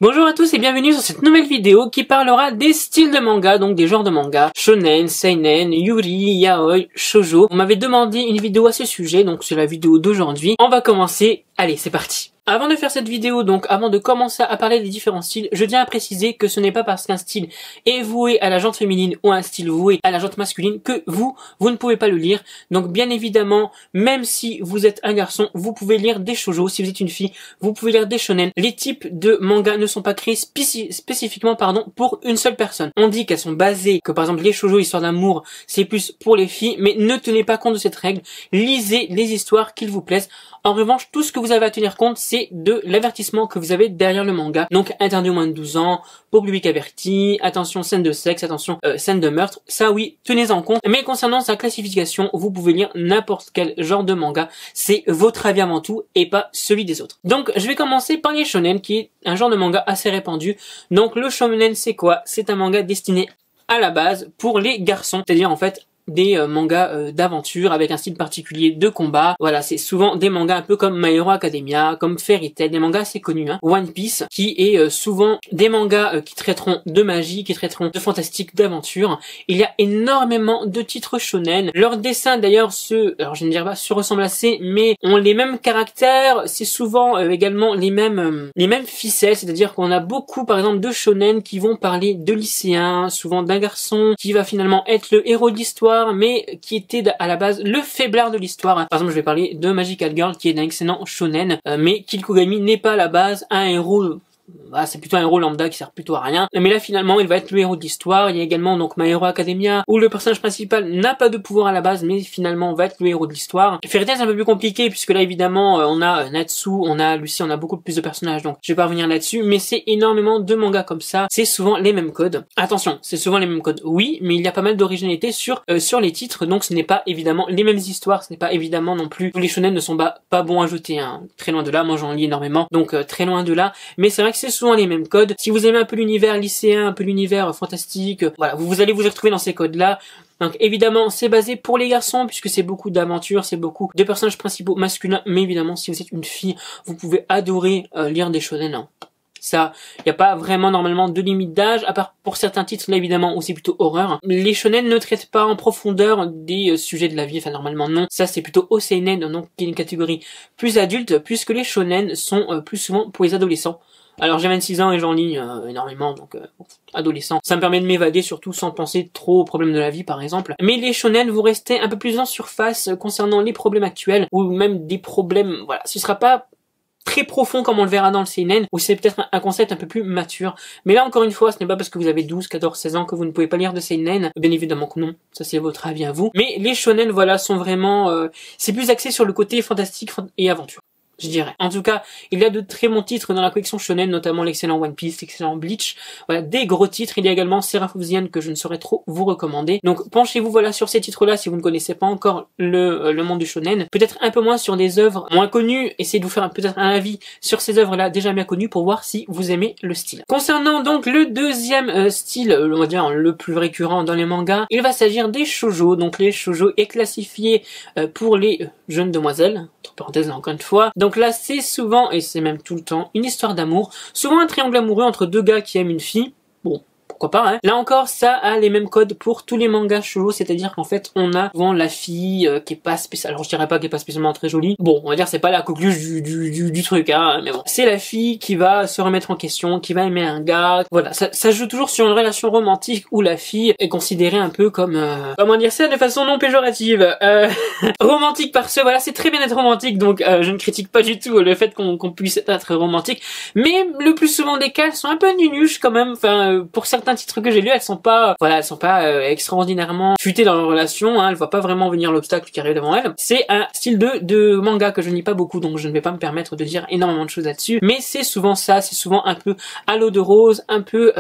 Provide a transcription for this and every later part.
Bonjour à tous et bienvenue sur cette nouvelle vidéo qui parlera des styles de manga, donc des genres de manga, shonen, seinen, yuri, yaoi, shoujo. On m'avait demandé une vidéo à ce sujet, donc c'est la vidéo d'aujourd'hui. On va commencer, allez c'est parti. Avant de faire cette vidéo, donc avant de commencer à parler des différents styles, je tiens à préciser que ce n'est pas parce qu'un style est voué à la jante féminine ou un style voué à la jante masculine que vous ne pouvez pas le lire. Donc bien évidemment, même si vous êtes un garçon, vous pouvez lire des shoujo. Si vous êtes une fille, vous pouvez lire des shonen. Les types de mangas ne sont pas créés spécifiquement pour une seule personne. On dit qu'elles sont basées, que par exemple les shoujo, histoire d'amour, c'est plus pour les filles, mais ne tenez pas compte de cette règle. Lisez les histoires qu'il vous plaisent. En revanche, tout ce que vous avez à tenir compte, c'est de l'avertissement que vous avez derrière le manga. Donc, interdit aux moins de 12 ans, pour public averti, attention scène de sexe, attention scène de meurtre. Ça oui, tenez-en compte. Mais concernant sa classification, vous pouvez lire n'importe quel genre de manga. C'est votre avis avant tout et pas celui des autres. Donc, je vais commencer par les shonen, qui est un genre de manga assez répandu. Donc, le shonen, c'est quoi? C'est un manga destiné à la base pour les garçons, c'est-à-dire en fait des mangas d'aventure avec un style particulier de combat. Voilà, c'est souvent des mangas un peu comme My Hero Academia, comme Fairy Tail, des mangas assez connus. One Piece, qui est souvent des mangas qui traiteront de magie, qui traiteront de fantastique, d'aventure. Il y a énormément de titres shonen. Leurs dessins d'ailleurs alors je ne dirais pas se ressemblent assez, mais ont les mêmes caractères. C'est souvent également les mêmes ficelles, c'est-à-dire qu'on a beaucoup par exemple de shonen qui vont parler de lycéens, souvent d'un garçon qui va finalement être le héros de l'histoire, mais qui était à la base le faiblard de l'histoire. Par exemple, je vais parler de Magical Girl, qui est un excellent shonen, mais Kikugami n'est pas à la base un héros. C'est plutôt un héros lambda qui sert plutôt à rien. Mais là, finalement, il va être le héros de l'histoire. Il y a également donc My Hero Academia, où le personnage principal n'a pas de pouvoir à la base, mais finalement va être le héros de l'histoire. Fairy Tail, c'est un peu plus compliqué, puisque là, évidemment, on a Natsu, on a Lucy, on a beaucoup plus de personnages, donc je vais pas revenir là-dessus. Mais c'est énormément de mangas comme ça. C'est souvent les mêmes codes. Attention, c'est souvent les mêmes codes, oui, mais il y a pas mal d'originalité sur les titres, donc ce n'est pas évidemment les mêmes histoires, ce n'est pas évidemment non plus. Tous les shonen ne sont pas bons à jeter, hein. Très loin de là. Moi, j'en lis énormément, donc très loin de là. Mais c'est vrai que c'est souvent les mêmes codes. Si vous aimez un peu l'univers lycéen, un peu l'univers fantastique, voilà, vous allez vous retrouver dans ces codes-là. Donc évidemment, c'est basé pour les garçons, puisque c'est beaucoup d'aventures, c'est beaucoup de personnages principaux masculins. Mais évidemment, si vous êtes une fille, vous pouvez adorer lire des shonen. Hein. Ça, il n'y a pas vraiment normalement de limite d'âge, à part pour certains titres là évidemment où c'est plutôt horreur. Les shonen ne traitent pas en profondeur des sujets de la vie, enfin normalement non. Ça c'est plutôt seinen, donc qui est une catégorie plus adulte, puisque les shonen sont plus souvent pour les adolescents. Alors j'ai 26 ans et j'en lis énormément, donc adolescent. Ça me permet de m'évader surtout sans penser trop aux problèmes de la vie par exemple. Mais les shonen vont rester un peu plus en surface concernant les problèmes actuels, ou même des problèmes, voilà, ce sera pas très profond comme on le verra dans le seinen, où c'est peut-être un concept un peu plus mature. Mais là encore une fois, ce n'est pas parce que vous avez 12, 14, 16 ans que vous ne pouvez pas lire de seinen. Bien évidemment que non, ça c'est votre avis à vous. Mais les shonen, voilà, sont vraiment... c'est plus axé sur le côté fantastique et aventure, je dirais. En tout cas, il y a de très bons titres dans la collection shonen, notamment l'excellent One Piece, l'excellent Bleach. Voilà, des gros titres. Il y a également Seraph of the End que je ne saurais trop vous recommander. Donc penchez-vous voilà sur ces titres-là si vous ne connaissez pas encore le monde du shonen. Peut-être un peu moins sur des œuvres moins connues. Essayez de vous faire peut-être un avis sur ces œuvres-là déjà bien connues pour voir si vous aimez le style. Concernant donc le deuxième style, on va dire le plus récurrent dans les mangas, il va s'agir des shoujo. Donc les shoujo est classifié pour les jeunes demoiselles, entre parenthèses encore une fois. Donc là c'est souvent, et c'est même tout le temps, une histoire d'amour, souvent un triangle amoureux entre deux gars qui aiment une fille. Bon, pourquoi pas, hein. Là encore, ça a les mêmes codes pour tous les mangas shoujo, c'est-à-dire qu'en fait, on a souvent la fille qui est pas spécialement, alors je dirais pas qu'elle est pas spécialement très jolie, bon, on va dire c'est pas la coqueluche du truc, hein, mais bon. C'est la fille qui va se remettre en question, qui va aimer un gars, voilà, ça joue toujours sur une relation romantique où la fille est considérée un peu comme, comment dire ça de façon non péjorative, romantique parce que, voilà, c'est très bien d'être romantique, donc je ne critique pas du tout le fait qu'on puisse être romantique, mais le plus souvent des cas, elles sont un peu nunuches quand même, enfin, pour certains titres que j'ai lus, elles sont pas extraordinairement futées dans leur relation, hein, elles voient pas vraiment venir l'obstacle qui arrive devant elles. C'est un style de manga que je ne lis pas beaucoup, donc je ne vais pas me permettre de dire énormément de choses là-dessus, mais c'est souvent ça, c'est souvent un peu à l'eau de rose, un peu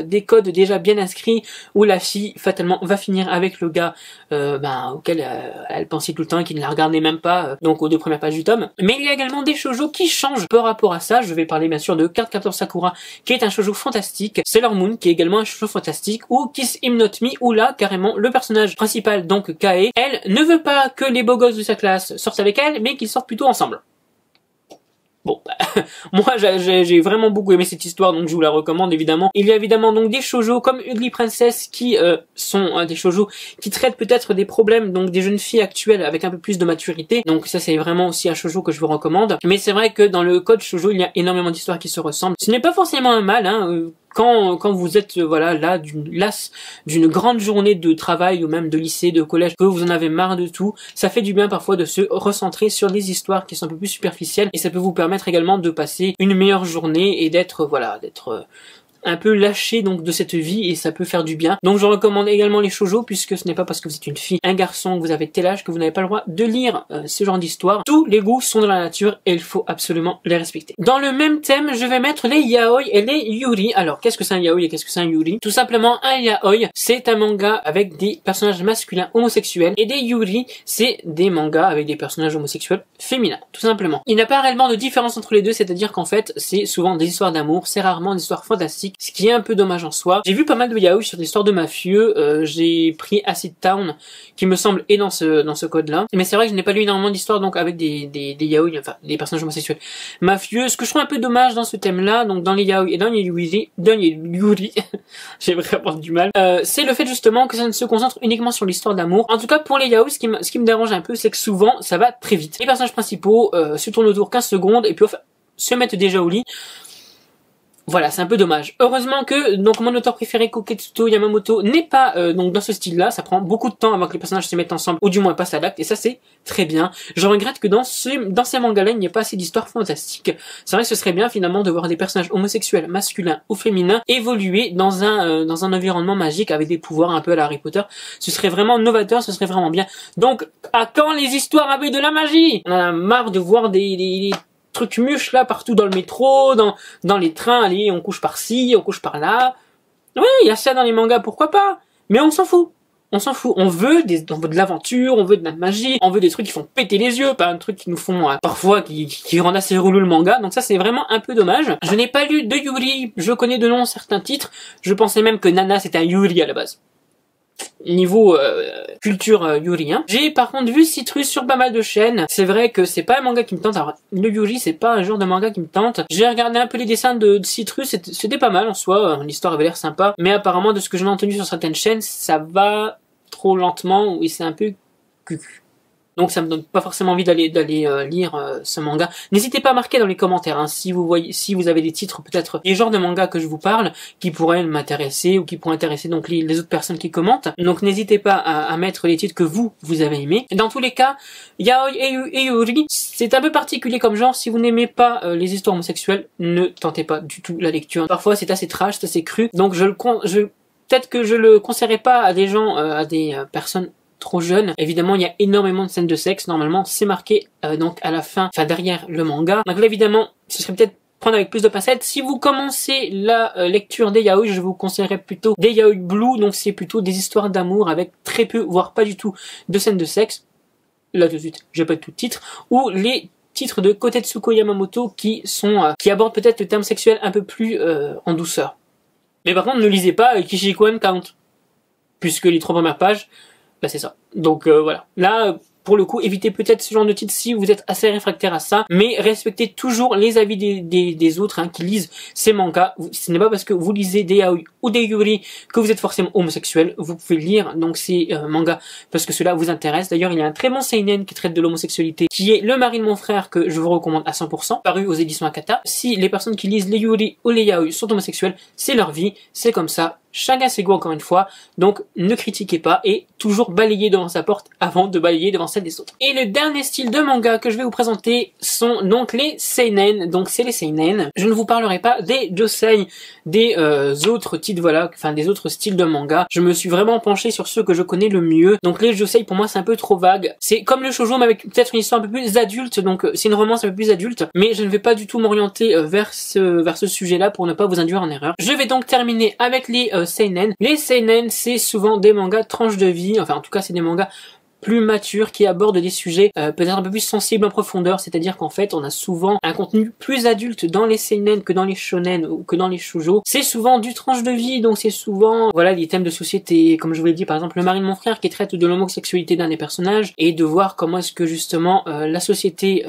des codes déjà bien inscrits, où la fille fatalement va finir avec le gars auquel elle pensait tout le temps et qui ne la regardait même pas, donc aux 2 premières pages du tome. Mais il y a également des shoujo qui changent par rapport à ça. Je vais parler bien sûr de Cardcaptor Sakura, qui est un shoujo fantastique, Sailor Moon, qui est également un shoujo fantastique, ou Kiss Him Not Me, où là, carrément, le personnage principal, donc Kae, elle ne veut pas que les beaux gosses de sa classe sortent avec elle, mais qu'ils sortent plutôt ensemble. Bon, bah, moi j'ai vraiment beaucoup aimé cette histoire, donc je vous la recommande évidemment. Il y a évidemment donc des shoujo comme Ugly Princess qui sont des shoujo qui traitent peut-être des problèmes donc des jeunes filles actuelles avec un peu plus de maturité. Donc ça c'est vraiment aussi un shoujo que je vous recommande. Mais c'est vrai que dans le code shoujo il y a énormément d'histoires qui se ressemblent. Ce n'est pas forcément un mal, hein. Quand vous êtes voilà là d'une grande journée de travail ou même de lycée, de collège, que vous en avez marre de tout, ça fait du bien parfois de se recentrer sur des histoires qui sont un peu plus superficielles et ça peut vous permettre également de passer une meilleure journée et d'être voilà, d'être un peu lâché donc de cette vie et ça peut faire du bien. Donc je recommande également les shoujo puisque ce n'est pas parce que vous êtes une fille, un garçon, que vous avez tel âge que vous n'avez pas le droit de lire ce genre d'histoire. Tous les goûts sont dans la nature et il faut absolument les respecter. Dans le même thème, je vais mettre les yaoi et les yuri. Alors qu'est-ce que c'est un yaoi et qu'est-ce que c'est un yuri? Tout simplement un yaoi, c'est un manga avec des personnages masculins homosexuels et des yuri, c'est des mangas avec des personnages homosexuels féminins, tout simplement. Il n'y a pas réellement de différence entre les deux, c'est-à-dire qu'en fait, c'est souvent des histoires d'amour, c'est rarement des histoires fantastiques, ce qui est un peu dommage en soi. J'ai vu pas mal de yaoi sur des histoires de mafieux, j'ai pris Acid Town, qui me semble est dans ce code-là, mais c'est vrai que je n'ai pas lu énormément d'histoires donc avec des yaoi, enfin des personnages homosexuels mafieux, ce que je trouve un peu dommage dans ce thème-là, donc dans les yaoi et dans les yuri, j'ai vraiment du mal, c'est le fait justement que ça ne se concentre uniquement sur l'histoire d'amour. En tout cas pour les yaoi, ce qui me dérange un peu, c'est que souvent ça va très vite. Les personnages principaux se tournent autour 15 secondes et puis enfin, se mettent déjà au lit. Voilà, c'est un peu dommage. Heureusement que donc mon auteur préféré Koketsuto Yamamoto n'est pas donc dans ce style-là. Ça prend beaucoup de temps avant que les personnages se mettent ensemble ou du moins passent à l'acte et ça c'est très bien. Je regrette que dans ces mangas-là il n'y ait pas assez d'histoires fantastiques. C'est vrai que ce serait bien finalement de voir des personnages homosexuels, masculins ou féminins évoluer dans un environnement magique avec des pouvoirs un peu à la Harry Potter. Ce serait vraiment novateur, ce serait vraiment bien. Donc à quand les histoires avec de la magie? On en a marre de voir des trucs mûches là partout dans le métro, dans les trains, allez, on couche par-ci, on couche par-là. Oui, il y a ça dans les mangas, pourquoi pas? Mais on s'en fout. On s'en fout. On veut de l'aventure, on veut de la magie, on veut des trucs qui font péter les yeux, pas un truc qui nous font parfois qui rendent assez relou le manga. Donc ça c'est vraiment un peu dommage. Je n'ai pas lu de Yuri, je connais de nom certains titres. Je pensais même que Nana c'était un Yuri à la base. Niveau culture Yuri, hein. J'ai par contre vu Citrus sur pas mal de chaînes. C'est vrai que c'est pas un manga qui me tente. Alors le Yuri c'est pas un genre de manga qui me tente. J'ai regardé un peu les dessins de Citrus, c'était pas mal en soi. L'histoire avait l'air sympa, mais apparemment de ce que j'en ai entendu sur certaines chaînes, ça va trop lentement et c'est un peu cucu. Donc ça me donne pas forcément envie d'aller lire ce manga. N'hésitez pas à marquer dans les commentaires hein, si vous avez des titres peut-être des genres de mangas que je vous parle qui pourraient m'intéresser ou qui pourraient intéresser donc les autres personnes qui commentent. Donc n'hésitez pas à mettre les titres que vous avez aimés. Dans tous les cas, yaoi et yuri, c'est un peu particulier comme genre. Si vous n'aimez pas les histoires homosexuelles, ne tentez pas du tout la lecture. Parfois c'est assez trash, c'est assez cru. Donc peut-être que je le conseillerais pas à des gens, à des personnes trop jeune. Évidemment, il y a énormément de scènes de sexe. Normalement, c'est marqué donc à la fin, enfin derrière le manga. Donc là, évidemment, ce serait peut-être prendre avec plus de pincettes. Si vous commencez la lecture des yaoi, je vous conseillerais plutôt des yaoi blue. Donc c'est plutôt des histoires d'amour avec très peu, voire pas du tout, de scènes de sexe. Là tout de suite, j'ai pas de tout titre. Ou les titres de Kotetsuko Yamamoto qui abordent peut-être le terme sexuel un peu plus en douceur. Mais par contre, ne lisez pas Kishikwan Count, puisque les 3 premières pages, bah c'est ça. Donc voilà. Là, pour le coup, évitez peut-être ce genre de titre si vous êtes assez réfractaire à ça, mais respectez toujours les avis des autres hein, qui lisent ces mangas. Ce n'est pas parce que vous lisez des yaoi ou des yuri que vous êtes forcément homosexuel. Vous pouvez lire donc ces mangas parce que cela vous intéresse. D'ailleurs, il y a un très bon seinen qui traite de l'homosexualité, qui est Le mari de mon frère, que je vous recommande à 100%, paru aux éditions Akata. Si les personnes qui lisent les yuri ou les yaoi sont homosexuels, c'est leur vie, c'est comme ça. Chacun ses goûts encore une fois, donc ne critiquez pas et toujours balayez devant sa porte avant de balayer devant celle des autres. Et le dernier style de manga que je vais vous présenter sont donc les seinen, donc c'est les seinen. Je ne vous parlerai pas des josei, des autres titres, voilà, enfin des autres styles de manga. Je me suis vraiment penché sur ceux que je connais le mieux. Donc les josei pour moi c'est un peu trop vague. C'est comme le shoujo mais avec peut-être une histoire un peu plus adulte, donc c'est une romance un peu plus adulte, mais je ne vais pas du tout m'orienter vers ce sujet-là pour ne pas vous induire en erreur. Je vais donc terminer avec les seinen. Les seinen, c'est souvent des mangas tranches de vie, enfin en tout cas c'est des mangas plus matures qui abordent des sujets peut-être un peu plus sensibles en profondeur, c'est-à-dire qu'en fait on a souvent un contenu plus adulte dans les seinen que dans les shonen ou que dans les shoujo. C'est souvent du tranche de vie, donc c'est souvent voilà des thèmes de société, comme je vous l'ai dit par exemple Le mari de mon frère qui traite de l'homosexualité d'un des personnages et de voir comment est-ce que justement la société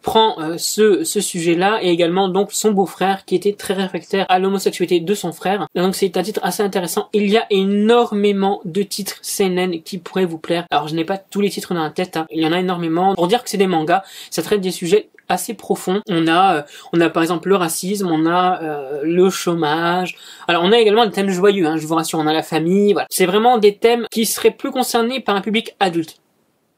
prend ce sujet-là et également donc son beau-frère qui était très réfractaire à l'homosexualité de son frère. Et donc c'est un titre assez intéressant. Il y a énormément de titres seinen qui pourraient vous plaire. Alors je n'ai pas tous les titres dans la tête, hein. Il y en a énormément. Pour dire que c'est des mangas, ça traite des sujets assez profonds. On a par exemple le racisme, on a le chômage. Alors on a également des thèmes joyeux, hein, je vous rassure, on a la famille, voilà. C'est vraiment des thèmes qui seraient plus concernés par un public adulte.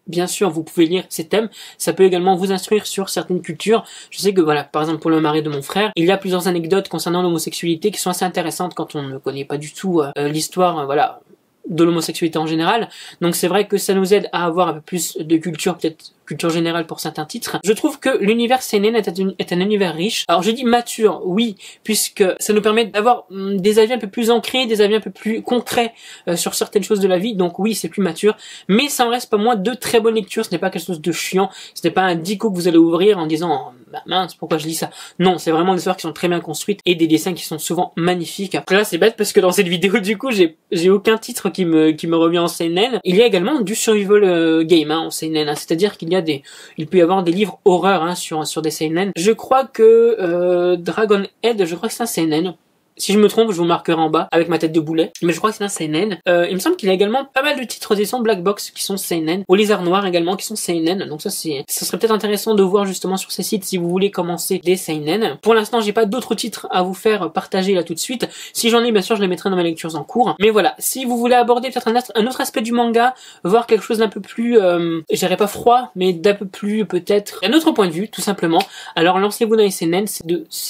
Bien sûr, vous pouvez lire ces thèmes, ça peut également vous instruire sur certaines cultures. Je sais que voilà, par exemple pour le mari de mon frère, il y a plusieurs anecdotes concernant l'homosexualité qui sont assez intéressantes quand on ne connaît pas du tout l'histoire, voilà, de l'homosexualité en général. Donc c'est vrai que ça nous aide à avoir un peu plus de culture, peut-être culture générale pour certains titres. Je trouve que l'univers seinen est un univers riche. Alors je dis mature, oui, puisque ça nous permet d'avoir des avis un peu plus ancrés, des avis un peu plus concrets sur certaines choses de la vie. Donc oui, c'est plus mature, mais ça en reste pas moins de très bonnes lectures. Ce n'est pas quelque chose de chiant, ce n'est pas un dico que vous allez ouvrir en disant bah mince, pourquoi je lis ça? Non, c'est vraiment des histoires qui sont très bien construites et des dessins qui sont souvent magnifiques. Après là, c'est bête parce que dans cette vidéo, du coup, j'ai aucun titre qui me revient en seinen. Il y a également du survival game en seinen, hein, c'est-à-dire qu'il y a il peut y avoir des livres horreur hein, sur des seinen. Je crois que Dragon Head, je crois que c'est un seinen. Si je me trompe, je vous marquerai en bas avec ma tête de boulet. Mais je crois que c'est un seinen. Il me semble qu'il y a également pas mal de titres d'édition Black Box qui sont seinen. Au Lézard Noir également qui sont seinen. Donc ça serait peut-être intéressant de voir justement sur ces sites si vous voulez commencer des seinen. Pour l'instant, j'ai pas d'autres titres à vous faire partager là tout de suite. Si j'en ai, bien sûr, je les mettrai dans mes lectures en cours. Mais voilà, si vous voulez aborder peut-être un autre aspect du manga, voir quelque chose d'un peu plus, je dirais pas froid, mais d'un peu plus peut-être un autre point de vue, tout simplement. Alors lancez-vous dans les seinen.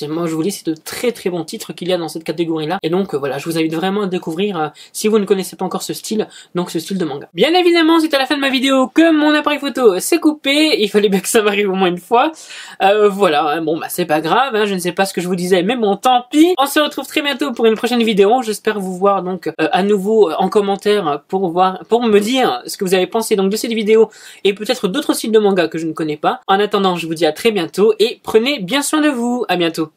Moi je vous dis, c'est de très très bons titres qu'il y a dans cette catégorie là, et donc voilà, je vous invite vraiment à découvrir si vous ne connaissez pas encore ce style, donc ce style de manga. Bien évidemment, c'est à la fin de ma vidéo que mon appareil photo s'est coupé, il fallait bien que ça m'arrive au moins une fois. Voilà, bon bah c'est pas grave, hein, je ne sais pas ce que je vous disais, mais bon tant pis. On se retrouve très bientôt pour une prochaine vidéo, j'espère vous voir donc à nouveau en commentaire pour me dire ce que vous avez pensé donc de cette vidéo et peut-être d'autres styles de manga que je ne connais pas. En attendant, je vous dis à très bientôt et prenez bien soin de vous, à bientôt.